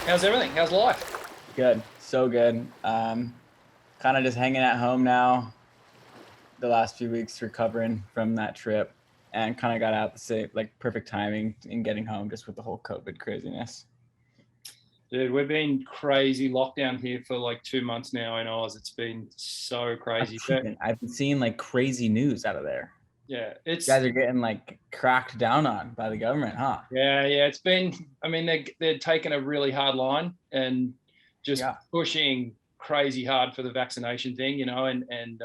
How's everything? How's life? Good. So good. Kind of just hanging at home now. The last few weeks recovering from that trip and kind of got out the same, like perfect timing in getting home just with the whole COVID craziness. Dude, we've been crazy lockdown here for like 2 months now in Oz. It's been so crazy. I've been seeing like crazy news out of there. Yeah, You guys are getting like cracked down on by the government, huh? yeah. It's been. I mean, they're taking a really hard line and just Yeah. pushing crazy hard for the vaccination thing, and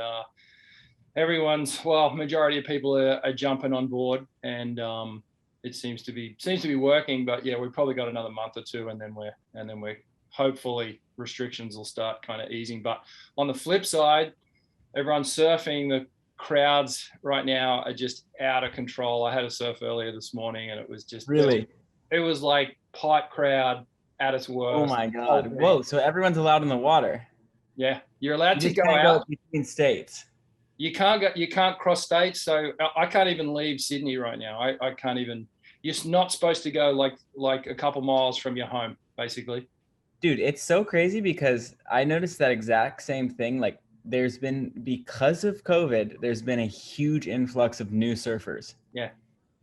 majority of people are jumping on board, and it seems to be working. But yeah, we've probably got another month or two, and then we're hopefully restrictions will start kind of easing. But on the flip side, everyone's surfing. The crowds right now are just out of control. I had a surf earlier this morning, and it was just Really? it was like pipe crowd at its Oh worst. my God. Whoa. So everyone's allowed in the water. Yeah, you're allowed You to just go can't out. go between states. You can't cross states, so I can't even leave Sydney right now. I can't even. You're not supposed to go like a couple miles from your home, basically. Dude, it's so crazy because I noticed that exact same thing. Like, because of COVID, there's been a huge influx of new surfers. Yeah,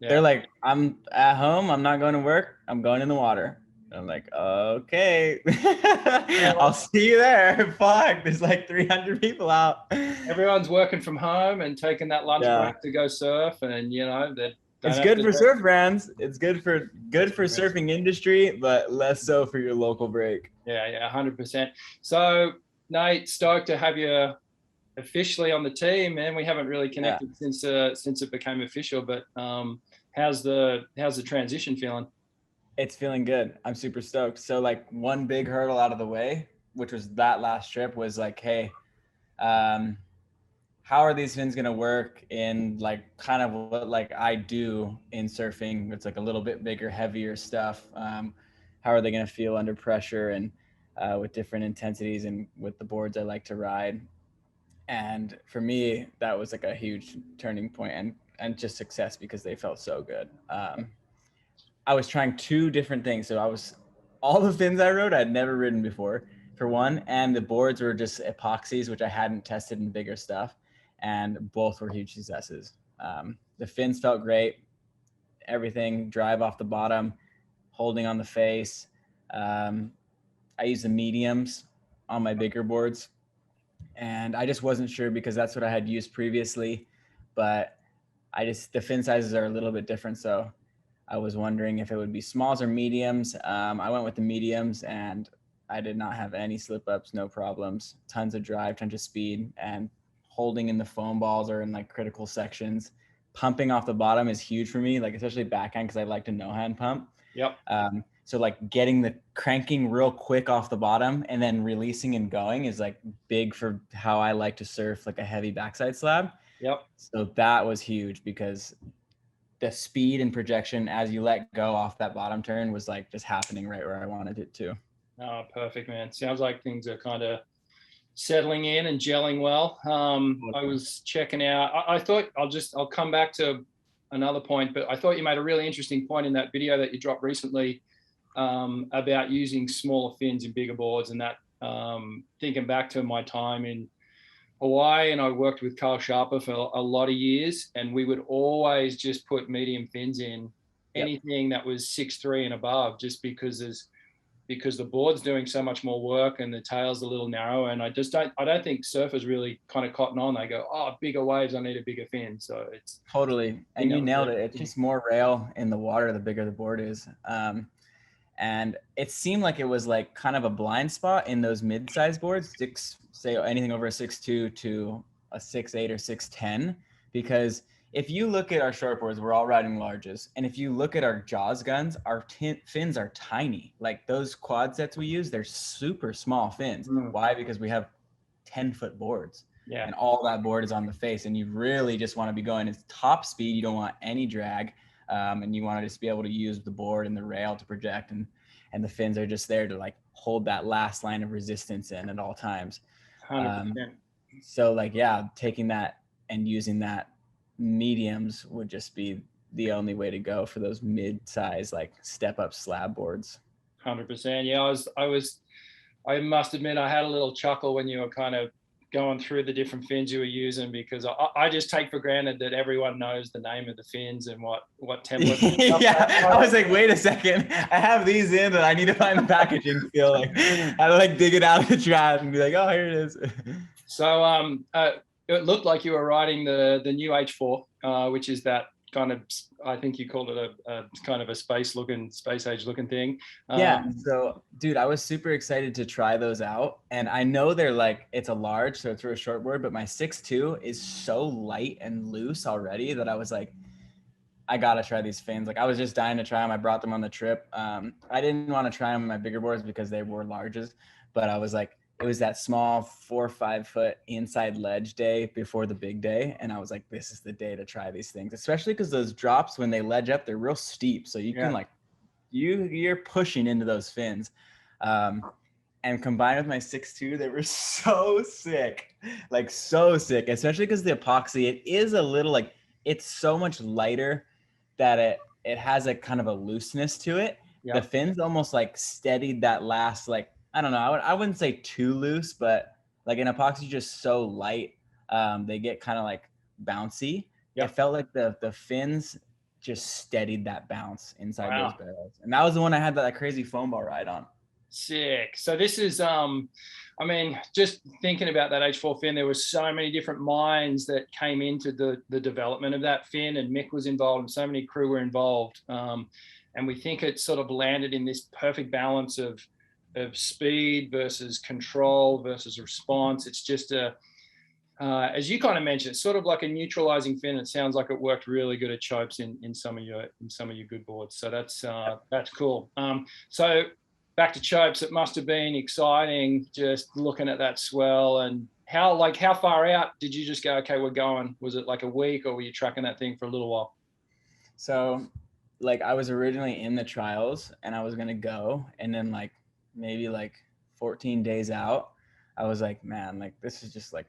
They're yeah. like, I'm at home, I'm not going to work, I'm going in the water. I'm like, okay, I'll Well, see you there. Fuck, there's like 300 people out. everyone's working from home and taking that lunch Yeah, break to go surf, and they don't it's have good to. for surf brands. It's good That's for correct. surfing industry, but less so for your local break. Yeah, 100%. So, Nate, stoked to have you officially on the team, man. We haven't really Yeah. connected since it became official, but how's the transition feeling? It's feeling good. I'm super stoked. So like one big hurdle out of the way, which was that last trip, was like, hey, um, how are these fins gonna work in like kind of what like I do in surfing? It's like a little bit bigger, heavier stuff. How are they gonna feel under pressure and with different intensities and with the boards I like to ride? And for me, that was like a huge turning point and just success because they felt so good. I was trying two different things. So all the fins I rode, I'd never ridden before, for one, and the boards were just epoxies, which I hadn't tested in bigger stuff, and both were huge successes. The fins felt great, everything drive off the bottom, holding on the face. Um, I used the mediums on my bigger boards, and I just wasn't sure because that's what I had used previously, but the fin sizes are a little bit different, so I was wondering if it would be smalls or mediums. I went with the mediums and I did not have any slip ups, no problems, tons of drive, tons of speed, and holding in the foam balls or in like critical sections. Pumping off the bottom is huge for me, like especially backhand because I like to no hand pump. Yep. So like getting the cranking real quick off the bottom and then releasing and going is like big for how I like to surf like a heavy backside slab. Yep. So that was huge because the speed and projection as you let go off that bottom turn was like just happening right where I wanted it to. Oh, perfect, man. Sounds like things are kind of settling in and gelling well. I was checking out. I thought I'll come back to another point, but I thought you made a really interesting point in that video that you dropped recently about using smaller fins in bigger boards, and that thinking back to my time in Hawaii, and I worked with Carl Sharper for a lot of years, and we would always just put medium fins in Yep. anything that was 6'3" and above, just because the board's doing so much more work and the tail's a little narrow. And I don't think surfers really kind of cotton on. They go, oh, bigger waves, I need a bigger fin. So Totally. I think And you that was nailed it. it. It's just more rail in the water, the bigger the board is. And it seemed like it was like kind of a blind spot in those mid-sized boards, say anything over a 6'2" to a 6'8" or 6'10", because if you look at our shortboards, we're all riding larges. And if you look at our Jaws guns, our fins are tiny. Like those quad sets we use, they're super small fins. Why? Because we have 10-foot boards. Yeah. And all that board is on the face. And you really just want to be going at top speed. You don't want any drag. And you want to just be able to use the board and the rail to project, and the fins are just there to like hold that last line of resistance in at all times. 100%. So like, yeah, taking that and using that mediums would just be the only way to go for those mid-size like step up slab boards. 100%. Yeah, I must admit, I had a little chuckle when you were kind of going through the different fins you were using, because I just take for granted that everyone knows the name of the fins and what template. Yeah, I was like, wait a second, I have these in, and I need to find the packaging still. Like, I had to like dig it out of the trash and be like, oh, here it is. So it looked like you were riding the new H4, which is that kind of, I think you called it a kind of a space age looking thing. Yeah. So, dude, I was super excited to try those out, and I know they're like, it's a large, so it's for a shortboard, but my 6'2" is so light and loose already that I was like, I gotta try these fins. Like, I was just dying to try them. I brought them on the trip. I didn't want to try them on my bigger boards because they were larges, but I was like, it was that small 4 or 5 foot inside ledge day before the big day. And I was like, this is the day to try these things, especially because those drops, when they ledge up, they're real steep. So you can like, you're pushing into those fins. And combined with my 6'2", they were so sick, like so sick, especially because the epoxy, it is a little like, it's so much lighter that it has a kind of a looseness to it. The fins almost like steadied that last, like, I don't know, I wouldn't say too loose, but like an epoxy just so light, they get kind of like bouncy. It felt like the fins just steadied that bounce inside those barrels. And that was the one I had that crazy foam ball ride on. Sick. So this is, I mean, just thinking about that H4 fin, there were so many different minds that came into the development of that fin, and Mick was involved, and so many crew were involved. And we think it sort of landed in this perfect balance of speed versus control versus response. It's just as you kind of mentioned, it's sort of like a neutralizing fin. It sounds like it worked really good at chopes in some of your good boards. So that's cool. So back to chopes, it must have been exciting just looking at that swell. And how far out did you just go, okay, we're going? Was it like a week, or were you tracking that thing for a little while? So like, I was originally in the trials and I was going to go, and then like maybe like 14 days out, I was like, man, like this is just like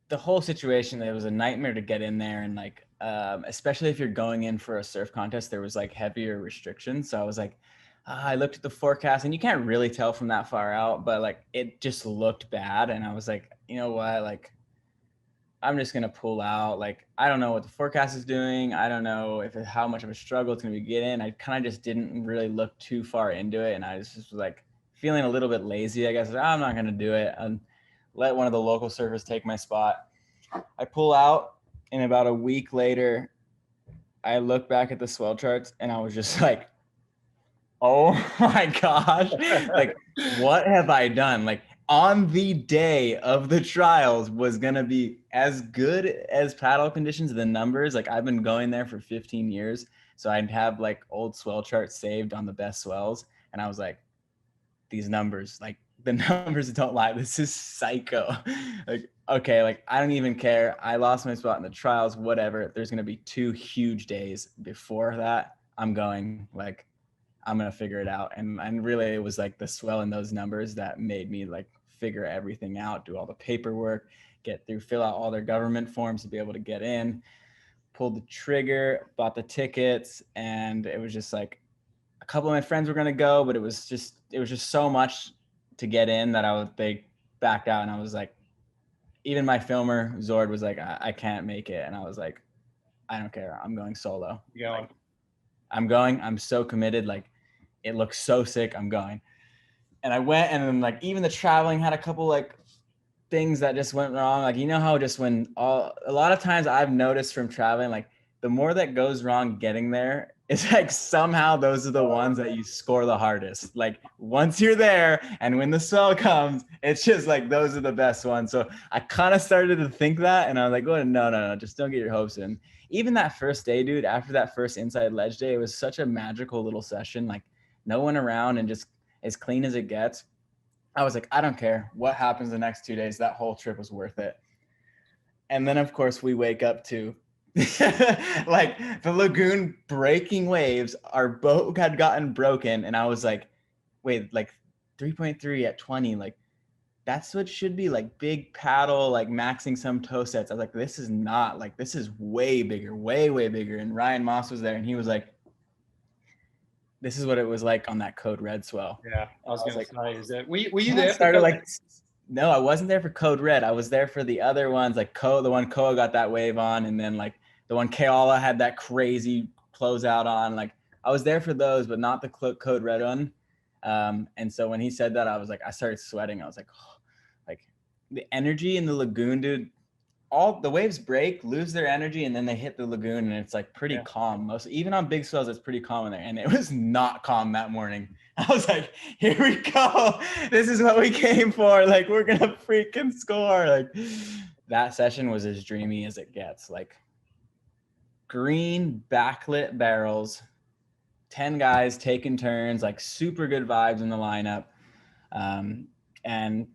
the whole situation. It was a nightmare to get in there. And like, especially if you're going in for a surf contest, there was like heavier restrictions. So I was like, I looked at the forecast, and you can't really tell from that far out, but like it just looked bad. And I was like, you know what, like I'm just going to pull out. Like, I don't know what the forecast is doing. I don't know how much of a struggle it's going to be getting. I kind of just didn't really look too far into it. And I just was like feeling a little bit lazy, I guess. I'm not going to do it. And let one of the local surfers take my spot. I pull out, and about a week later, I look back at the swell charts, and I was just like, oh my gosh, like what have I done? Like, on the day of the trials was going to be as good as paddle conditions, the numbers, like I've been going there for 15 years. So I'd have like old swell charts saved on the best swells. And I was like, these numbers, like the numbers don't lie. This is psycho. Like, okay, like I don't even care. I lost my spot in the trials, whatever. There's going to be 2 huge days before that. I'm going, like, I'm going to figure it out. And really it was like the swell in those numbers that made me like figure everything out, do all the paperwork, fill out all their government forms to be able to get in, pulled the trigger, bought the tickets. And it was just like, a couple of my friends were going to go, but it was just so much to get in that they backed out. And I was like, even my filmer Zord was like, I can't make it. And I was like, I don't care. I'm going solo. Like, I'm going. I'm so committed. Like, it looks so sick. I'm going. And I went, and then like even the traveling had a couple like things that just went wrong. Like, you know how just a lot of times I've noticed from traveling, like the more that goes wrong getting there, it's like somehow those are the ones that you score the hardest. Like once you're there and when the swell comes, it's just like those are the best ones. So I kind of started to think that, and I was like, oh, no, just don't get your hopes in. Even that first day, dude, after that first inside ledge day, it was such a magical little session. Like no one around and just as clean as it gets. I was like, I don't care what happens the next 2 days. That whole trip was worth it. And then, of course, we wake up to like the lagoon breaking waves. Our boat had gotten broken. And I was like, wait, like 3.3 at 20, like that's what should be like big paddle, like maxing some toe sets. I was like, this is not, like, this is way bigger, way bigger. And Ryan Moss was there, and he was like, this is what it was like on that Code Red swell. Yeah, I was going to like, say, is that were you there? Started like, no, I wasn't there for Code Red. I was there for the other ones, like the one Koa got that wave on, and then like the one Keala had that crazy closeout on. Like I was there for those, but not the Code Red one. And so when he said that, I was like, I started sweating. I was like, oh, like the energy in the lagoon, dude. All the waves break, lose their energy, and then they hit the lagoon, and it's like pretty calm. Even on big swells, it's pretty calm in there. And it was not calm that morning. I was like, here we go. This is what we came for. Like, we're gonna freaking score. Like, that session was as dreamy as it gets. Like, green backlit barrels, 10 guys taking turns, like super good vibes in the lineup. And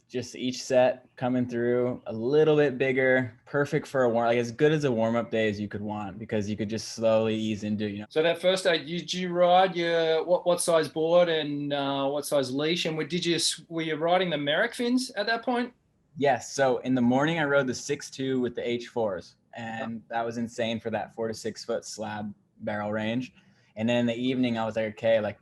just each set coming through a little bit bigger, perfect for a warm, like as good as a warm-up day as you could want, because you could just slowly ease into, you know. So that first day, did you ride your what size board and what size leash, and were you riding the Merrick fins at that point? Yes. So in the morning, I rode the 6.2 with the H4s, and that was insane for that 4 to 6 foot slab barrel range. And then in the evening, I was like, okay, like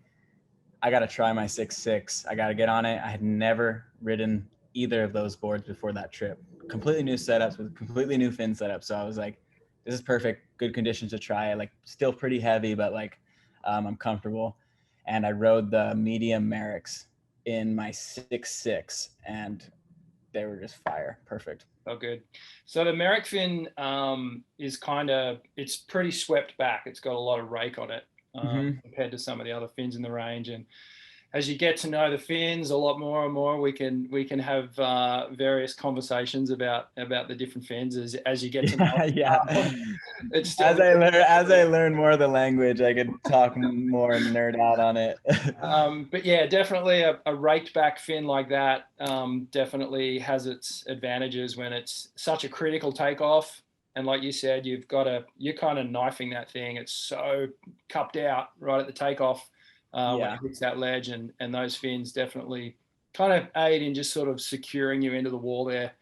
I got to try my 6.6. I got to get on it. I had never ridden either of those boards before that trip. Completely new setups with completely new fin setups. So I was like, this is perfect. Good conditions to try it. Like still pretty heavy, but like I'm comfortable. And I rode the medium Merricks in my 6.6, and they were just fire. Perfect. Oh, good. So the Merrick fin is it's pretty swept back. It's got a lot of rake on it compared to some of the other fins in the range. And as you get to know the fins a lot more and more, we can have various conversations about the different fins as you get to know. It's still, as I learn more of the language, I could talk more and nerd out on it. But yeah, definitely a raked back fin like that definitely has its advantages when it's such a critical takeoff. And like you said, you're kind of knifing that thing. It's so cupped out right at the takeoff. When it hits that ledge, and those fins definitely kind of aid in just sort of securing you into the wall there.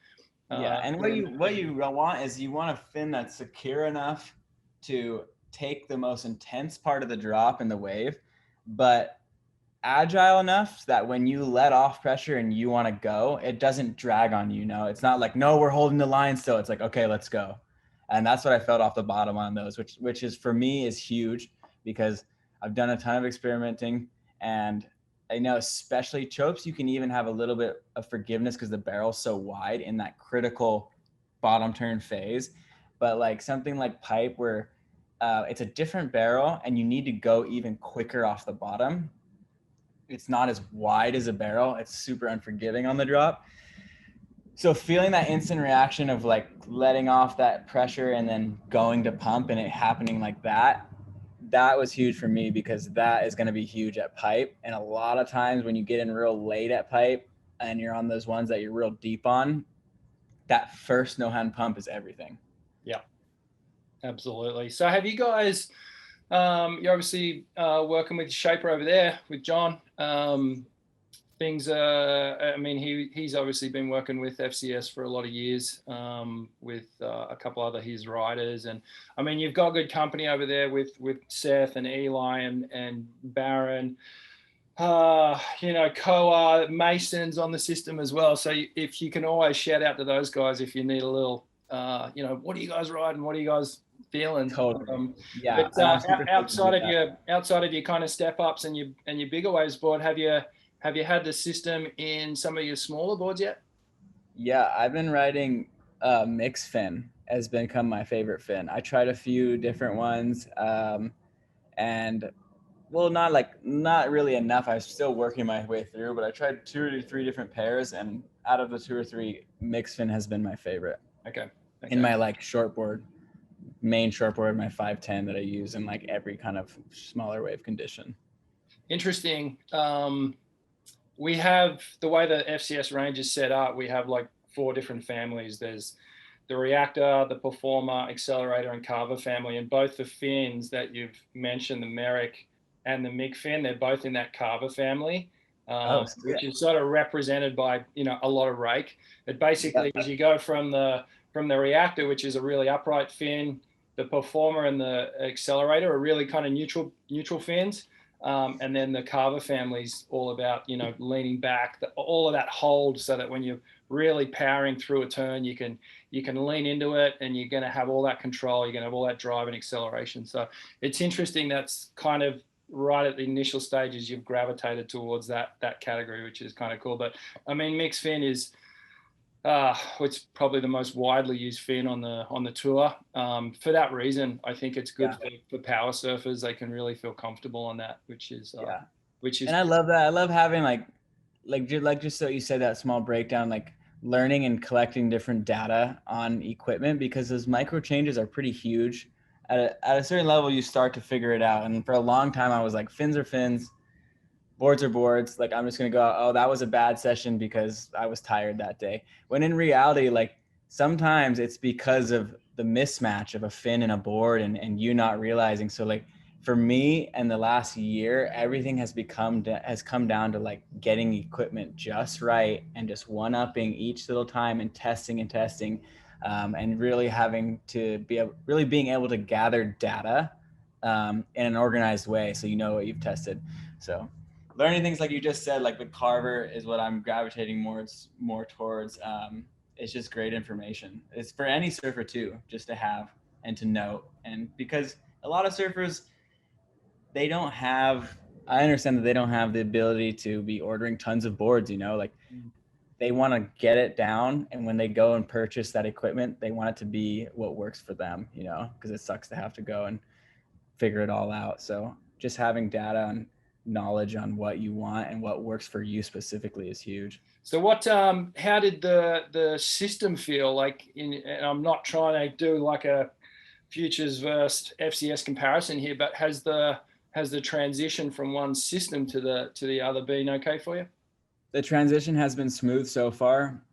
And what you want is you want a fin that's secure enough to take the most intense part of the drop in the wave, but agile enough that when you let off pressure and you want to go, it doesn't drag on you. No, it's not like, no, we're holding the line still. It's like, okay, let's go. And that's what I felt off the bottom on those, which is for me is huge, because I've done a ton of experimenting, and I know especially chopes, you can even have a little bit of forgiveness because the barrel's so wide in that critical bottom turn phase. But like something like pipe where it's a different barrel and you need to go even quicker off the bottom. It's not as wide as a barrel. It's super unforgiving on the drop. So feeling that instant reaction of like letting off that pressure and then going to pump and it happening like that was huge for me, because that is going to be huge at pipe. And a lot of times when you get in real late at pipe and you're on those ones that you're real deep on, that first no hand pump is everything. Yeah, absolutely. So have you guys, you're obviously working with Shaper over there with John. Things I mean, he's obviously been working with FCS for a lot of years with a couple other his riders, and I mean, you've got good company over there with Seth and Eli and Barron, Koa, Mason's on the system as well. So if you can always shout out to those guys if you need a little, what are you guys riding? What are you guys feeling? Totally. But outside of your kind of step ups and your bigger waves board, have you had the system in some of your smaller boards yet? Yeah, I've been riding mixed fin has become my favorite fin. I tried a few different ones, and well, not really enough. I was still working my way through, but I tried 2 or 3 different pairs, and out of the 2 or 3, mixed fin has been my favorite. Okay. In my like shortboard, main shortboard, my 510 that I use in like every kind of smaller wave condition. Interesting. We have the way the FCS range is set up. We have like 4 different families. There's the reactor, the performer, accelerator, and carver family. And both the fins that you've mentioned, the Merrick and the MIG fin, they're both in that carver family, which is sort of represented by a lot of rake. It basically is you go from the reactor, which is a really upright fin. The performer and the accelerator are really kind of neutral fins. And then the Carver family's all about, leaning back, all of that hold, so that when you're really powering through a turn, you can lean into it, and you're going to have all that control. You're going to have all that drive and acceleration. So it's interesting. That's kind of right at the initial stages, you've gravitated towards that category, which is kind of cool. But I mean, mixed fin is it's probably the most widely used fin on the tour. For that reason, I think it's good for power surfers. They can really feel comfortable on that, which is. And I love that. I love having like just so you said, that small breakdown, like learning and collecting different data on equipment, because those micro changes are pretty huge. At a certain level, you start to figure it out. And for a long time, I was like, fins are fins, boards are boards. Like, I'm just going to go out, oh, that was a bad session because I was tired that day. When in reality, like, sometimes it's because of the mismatch of a fin and a board, and you not realizing. So like, for me and the last year, everything has come down to like getting equipment just right, and just one-upping each little time, and testing, and really having to being able to gather data in an organized way, so you know what you've tested. So learning things like you just said, like the Carver, is what I'm gravitating more towards. It's just great information. It's for any surfer too, just to have and to know. And because a lot of surfers, I understand that they don't have the ability to be ordering tons of boards, like they want to get it down. And when they go and purchase that equipment, they want it to be what works for them, because it sucks to have to go and figure it all out. So just having data and knowledge on what you want and what works for you specifically is huge. So how did the system feel like? And I'm not trying to do like a futures versus FCS comparison here, but has the transition from one system to the other been okay for you? The transition has been smooth so far.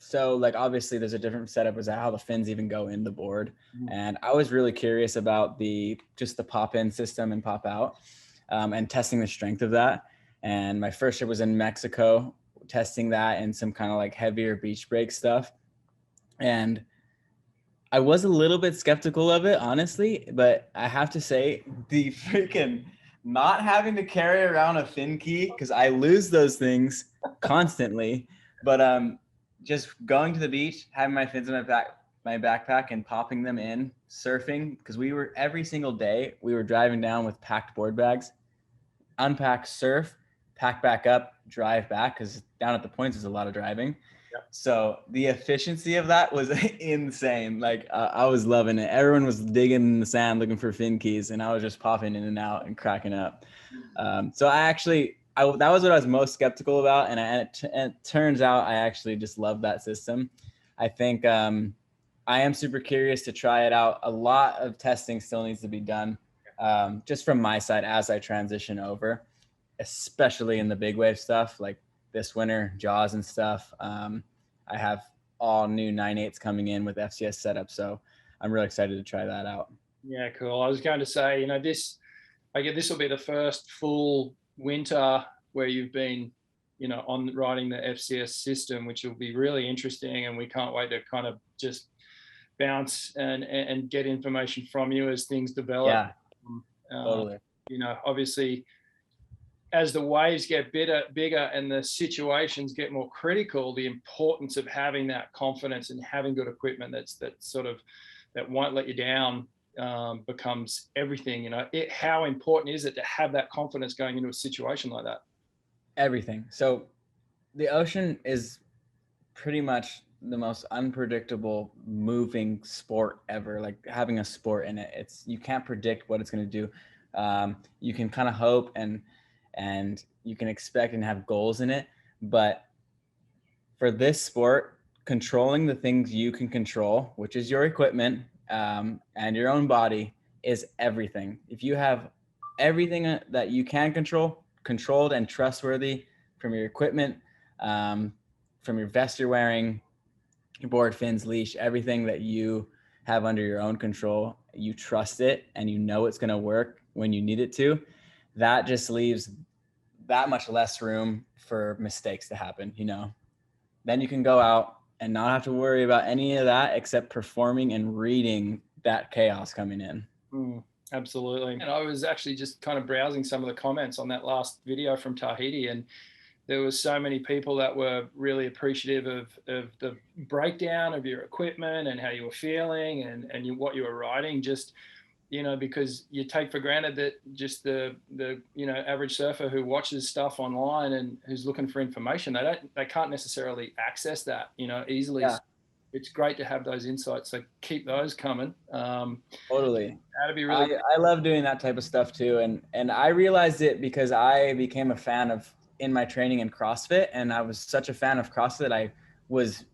So like, obviously there's a different setup as how the fins even go in the board. And I was really curious about just the pop in system and pop out, and testing the strength of that. And my first trip was in Mexico, testing that and some kind of like heavier beach break stuff. And I was a little bit skeptical of it, honestly, but I have to say, the freaking not having to carry around a fin key, because I lose those things constantly, but just going to the beach, having my fins in my backpack and popping them in, surfing, because every single day we were driving down with packed board bags, unpack, surf, pack back up, drive back, because down at the points is a lot of driving. Yep. So the efficiency of that was insane. Like, I was loving it. Everyone was digging in the sand looking for fin keys, and I was just popping in and out and cracking up. So that was what I was most skeptical about, and it turns out I actually just love that system. I think I am super curious to try it out. A lot of testing still needs to be done, just from my side as I transition over, especially in the big wave stuff, like this winter, Jaws and stuff. I have all new 9/8s coming in with FCS setup, so I'm really excited to try that out. Yeah, cool. I was going to say, this will be the first full winter where you've been, on riding the FCS system, which will be really interesting, and we can't wait to kind of just bounce and get information from you as things develop. Yeah, totally. Obviously, as the waves get bigger and the situations get more critical, the importance of having that confidence and having good equipment that won't let you down becomes everything. How important is it to have that confidence going into a situation like that? Everything. So the ocean is pretty much the most unpredictable moving sport ever. Like, having a sport in it, you can't predict what it's going to do. You can kind of hope and you can expect and have goals in it, but for this sport, controlling the things you can control, which is your equipment and your own body, is everything. If you have everything that you can controlled and trustworthy, from your equipment, from your vest you're wearing, your board, fins, leash, everything that you have under your own control, you trust it and you know it's going to work when you need it to, that just leaves that much less room for mistakes to happen. Then you can go out and not have to worry about any of that except performing and reading that chaos coming in. Absolutely. And I was actually just kind of browsing some of the comments on that last video from Tahiti, and there was so many people that were really appreciative of the breakdown of your equipment and how you were feeling and what you were riding. Just, because you take for granted that just the average surfer who watches stuff online and who's looking for information, they can't necessarily access that easily. Yeah, So it's great to have those insights, so keep those coming. totally. That'd be really I love doing that type of stuff too. And I realized it because I became a fan of in my training in CrossFit, and I was such a fan of CrossFit. I was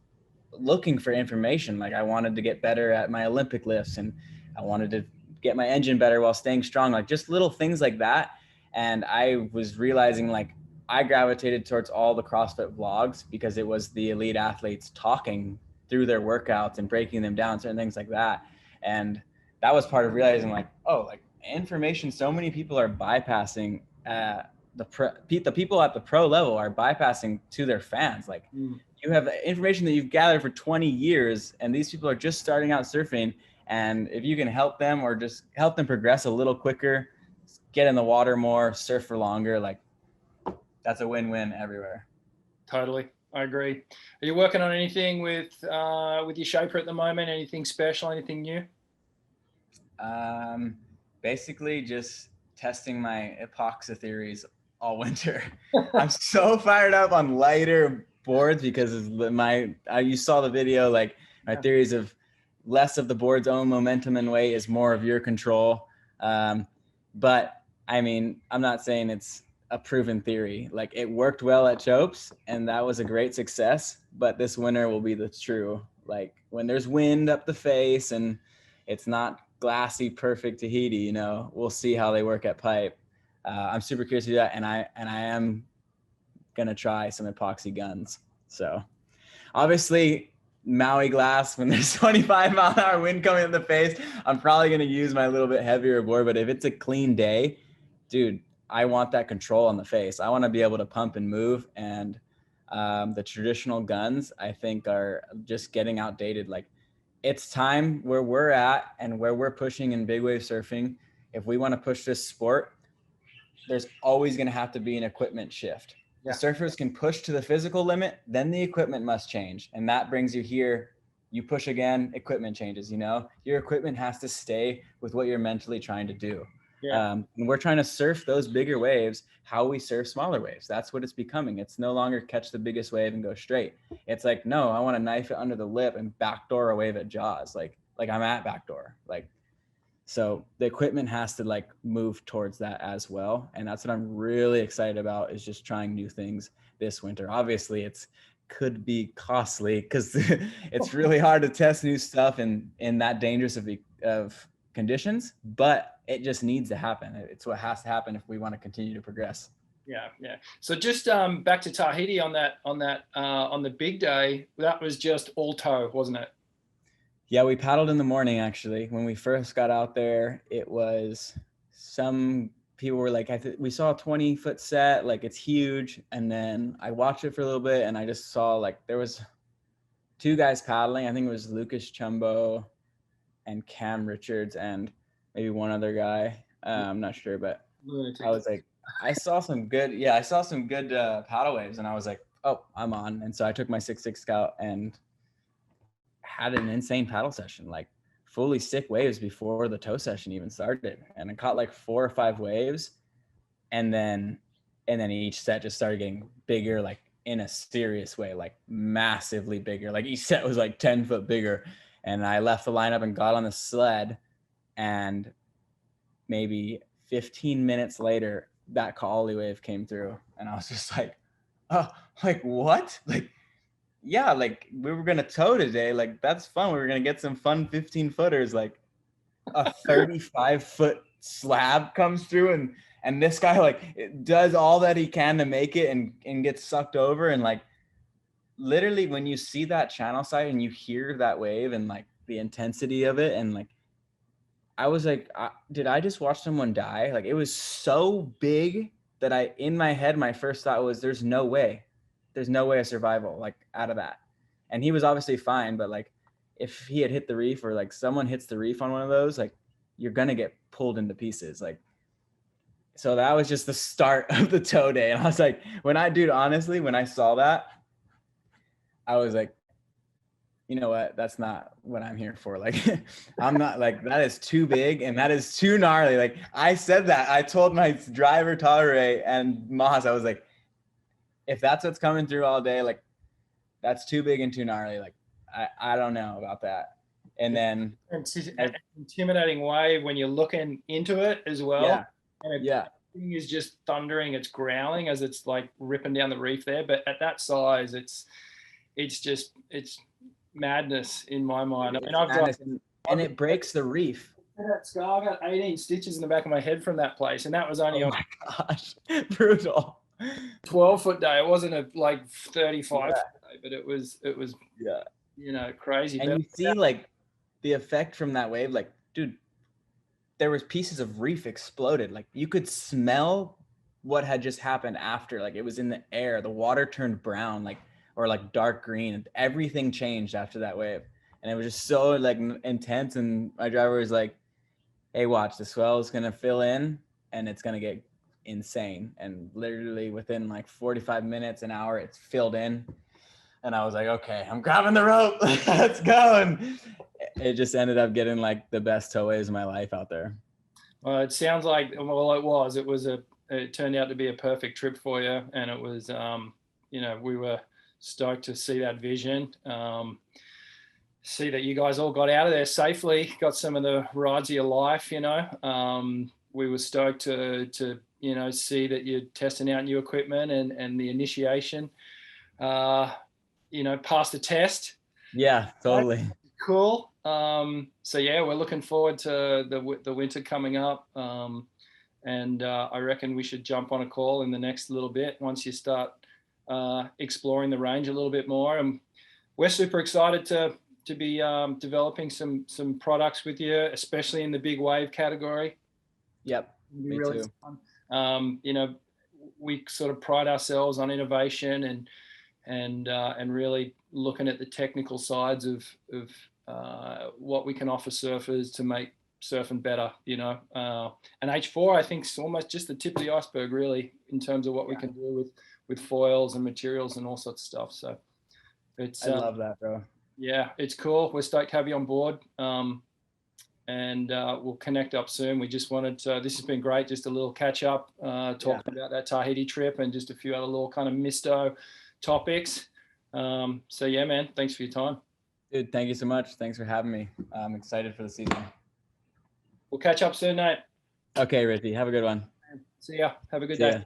looking for information. Like I wanted to get better at my Olympic lifts, and I wanted to get my engine better while staying strong, like just little things like that. And I was realizing like I gravitated towards all the CrossFit vlogs because it was the elite athletes talking through their workouts and breaking them down, certain things like that. And that was part of realizing like, oh, like information so many people are bypassing the people at the pro level are bypassing to their fans. Like you have information that you've gathered for 20 years and these people are just starting out surfing. And if you can help them or just help them progress a little quicker, get in the water more, surf for longer, like that's a win-win everywhere. Totally. I agree. Are you working on anything with your shaper at the moment? Anything special, anything new? Basically just testing my epoxy theories all winter. I'm so fired up on lighter boards because you saw the video, like my theories of less of the board's own momentum and weight is more of your control. But I mean, I'm not saying it's a proven theory. Like it worked well at Chopes and that was a great success, but this winter will be the true, like when there's wind up the face and it's not glassy, perfect Tahiti, we'll see how they work at pipe. I'm super curious to do that. And I am going to try some epoxy guns. So obviously Maui glass, when there's 25-mile-an-hour wind coming in the face, I'm probably going to use my little bit heavier board. But if it's a clean day, dude, I want that control on the face. I want to be able to pump and move. And the traditional guns, I think, are just getting outdated. Like it's time where we're at and where we're pushing in big wave surfing. If we want to push this sport, there's always going to have to be an equipment shift. The surfers can push to the physical limit, then the equipment must change. And that brings you here. You push again, equipment changes, your equipment has to stay with what you're mentally trying to do. And we're trying to surf those bigger waves, how we surf smaller waves. That's what it's becoming. It's no longer catch the biggest wave and go straight. It's like, no, I want to knife it under the lip and backdoor a wave at jaws. Like I'm at backdoor. So the equipment has to like move towards that as well. And that's what I'm really excited about, is just trying new things this winter. Obviously could be costly because it's really hard to test new stuff in that dangerous of conditions, but it just needs to happen. It's what has to happen if we want to continue to progress. Yeah. So just back to Tahiti on the big day, that was just all tow, wasn't it? Yeah, we paddled in the morning, actually. When we first got out there, it was some people were like, we saw a 20-foot set, like it's huge. And then I watched it for a little bit and I just saw like there was two guys paddling. I think it was Lucas Chumbo and Cam Richards and maybe one other guy. I'm not sure, but I was like, I saw some good paddle waves and I was like, oh, I'm on. And so I took my 6'6" Scout and had an insane paddle session, like fully sick waves before the tow session even started. And I caught like 4 or 5 waves. And then each set just started getting bigger, like in a serious way, like massively bigger. Like each set was like 10 foot bigger. And I left the lineup and got on the sled, and maybe 15 minutes later, that Kaoli wave came through. And I was just like, oh, like what? Like, yeah, like we were going to tow today. Like that's fun. We were going to get some fun 15 footers. Like a 35-foot slab comes through and this guy like does all that he can to make it and gets sucked over. And like, literally when you see that channel side and you hear that wave and like the intensity of it, and like, I was like, did I just watch someone die? Like it was so big that in my head, my first thought was there's no way of survival, like out of that. And he was obviously fine, but like if he had hit the reef or like someone hits the reef on one of those, like you're going to get pulled into pieces. Like, so that was just the start of the tow day. And I was like, honestly, when I saw that, I was like, you know what? That's not what I'm here for. Like, I'm not like, that is too big and that is too gnarly. Like I said that, I told my driver, Tolere, and Moss, I was like, if that's what's coming through all day, like that's too big and too gnarly. Like, I don't know about that. And then it's an intimidating way when you're looking into it as well. Yeah. And thing is just thundering, it's growling as it's like ripping down the reef there. But at that size, it's madness in my mind. And it breaks the reef. That scar, I got 18 stitches in the back of my head from that place, and that was only my gosh, brutal. 12-foot day. It wasn't a like 35 foot day, but it was crazy. And you see like the effect from that wave, like, dude, there was pieces of reef exploded. Like you could smell what had just happened after. Like it was in the air. The water turned brown, like, or like dark green, and everything changed after that wave. And it was just so like intense. And my driver was like, hey, watch, the swell is going to fill in and it's going to get insane. And literally within like 45 minutes, an hour, it's filled in. And I was like, okay, I'm grabbing the rope. Let's go. And it just ended up getting like the best toways of my life out there. Well, it sounds like, it turned out to be a perfect trip for you. And it was, we were stoked to see that vision. See that you guys all got out of there safely, got some of the rides of your life, we were stoked to see that you're testing out new equipment and the initiation, passed the test. Yeah, totally. Cool. So yeah, we're looking forward to the winter coming up. And I reckon we should jump on a call in the next little bit once you start exploring the range a little bit more. And we're super excited to be developing some products with you, especially in the big wave category. Yep, me really too. Fun. We sort of pride ourselves on innovation and really looking at the technical sides of what we can offer surfers to make surfing better. And H4, I think, is almost just the tip of the iceberg, really, in terms of what we can do with foils and materials and all sorts of stuff. So I love that, bro. Yeah, it's cool. We're stoked to have you on board. And we'll connect up soon. We just wanted to, this has been great, just a little catch up, talking about that Tahiti trip and just a few other little kind of misto topics. So yeah, man, thanks for your time. Dude, thank you so much. Thanks for having me. I'm excited for the season. We'll catch up soon, Nate. Okay, Richie, have a good one. See ya. Have a good day.